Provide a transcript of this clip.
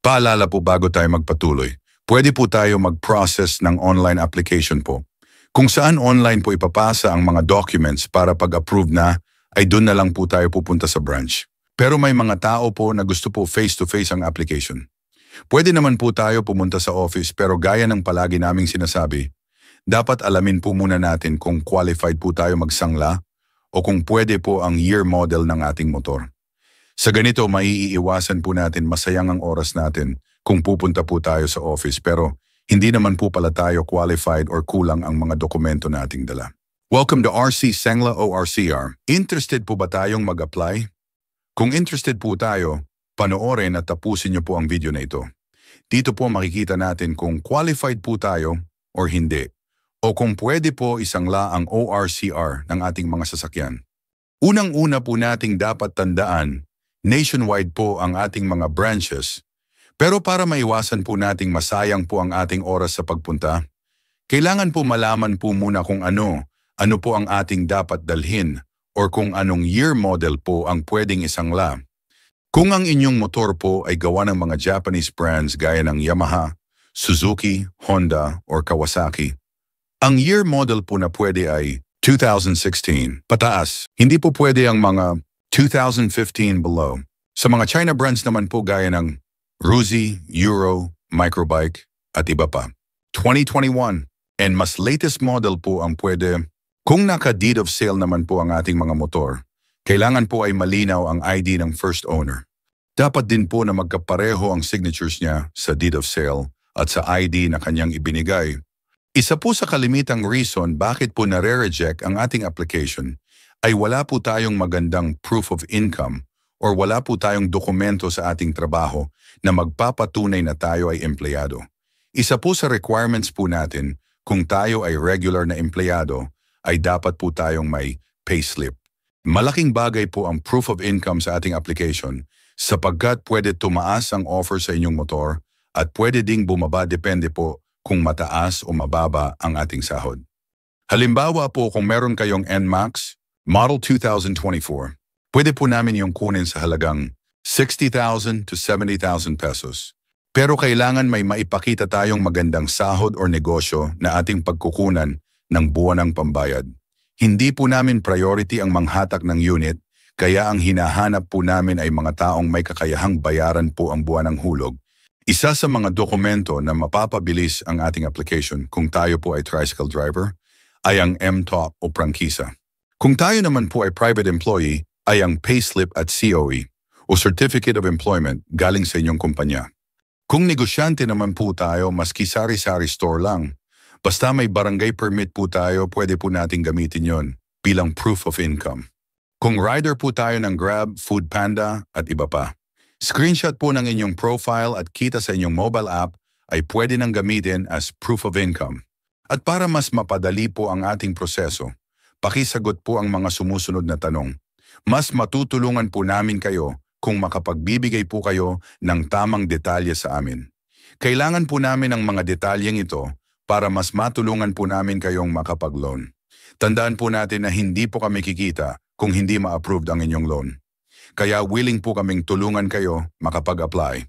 Paalala po bago tayo magpatuloy, pwede po tayo mag-process ng online application po. Kung saan online po ipapasa ang mga documents para pag-approve na, ay doon na lang po tayo pupunta sa branch. Pero may mga tao po na gusto po face-to-face ang application. Pwede naman po tayo pumunta sa office pero gaya ng palagi naming sinasabi, dapat alamin po muna natin kung qualified po tayo magsangla o kung pwede po ang year model ng ating motor. Sa ganito, maiiwasan po natin masayang ang oras natin kung pupunta po tayo sa office pero hindi naman po pala tayo qualified or kulang ang mga dokumento nating dala. Welcome to RC Sangla o RCR. Interested po ba tayong mag-apply? Kung interested po tayo, panoorin at tapusin niyo po ang video na ito. Dito po makikita natin kung qualified po tayo or hindi o kung pwede po isangla ang ORCR ng ating mga sasakyan. Unang-una po nating dapat tandaan, nationwide po ang ating mga branches, pero para maiwasan po nating masayang po ang ating oras sa pagpunta, kailangan po malaman po muna kung ano po ang ating dapat dalhin or kung anong year model po ang pwedeng isangla. Kung ang inyong motor po ay gawa ng mga Japanese brands gaya ng Yamaha, Suzuki, Honda, or Kawasaki, ang year model po na pwede ay 2016 pataas. Hindi po pwede ang mga 2015 below. Sa mga China brands naman po gaya ng Ruzi, Euro, Microbike at iba pa. 2021 and mas latest model po ang pwede. Kung naka-deed of sale naman po ang ating mga motor, kailangan po ay malinaw ang ID ng first owner. Dapat din po na magkapareho ang signatures niya sa deed of sale at sa ID na kanyang ibinigay. Isa po sa kalimitang reason bakit po nare-reject ang ating application ay wala po tayong magandang proof of income or wala po tayong dokumento sa ating trabaho na magpapatunay na tayo ay empleyado. Isa po sa requirements po natin kung tayo ay regular na empleyado ay dapat po tayong may payslip. Malaking bagay po ang proof of income sa ating application sapagkat pwede tumaas ang offer sa inyong motor at pwede ding bumaba depende po kung mataas o mababa ang ating sahod. Halimbawa po kung meron kayong NMAX, Model 2024, pwede po namin yung kunin sa halagang 60,000 to 70,000 pesos. Pero kailangan may maipakita tayong magandang sahod o negosyo na ating pagkukunan ng buwanang pambayad. Hindi po namin priority ang manghatak ng unit, kaya ang hinahanap po namin ay mga taong may kakayahang bayaran po ang buwanang hulog. Isa sa mga dokumento na mapapabilis ang ating application kung tayo po ay tricycle driver ay ang MTOP o prangkisa. Kung tayo naman po ay private employee, ay ang payslip at COE o Certificate of Employment galing sa inyong kumpanya. Kung negosyante naman po tayo, maski sari-sari store lang, basta may barangay permit po tayo, pwede po nating gamitin yon bilang proof of income. Kung rider po tayo ng Grab, Foodpanda at iba pa, screenshot po ng inyong profile at kita sa inyong mobile app ay pwede nang gamitin as proof of income. At para mas mapadali po ang ating proseso, pakisagot po ang mga sumusunod na tanong. Mas matutulungan po namin kayo kung makapagbibigay po kayo ng tamang detalye sa amin. Kailangan po namin ang mga detalyeng ito para mas matulungan po namin kayong makapag-loan. Tandaan po natin na hindi po kami kikita kung hindi ma-approved ang inyong loan. Kaya willing po kaming tulungan kayo makapag-apply.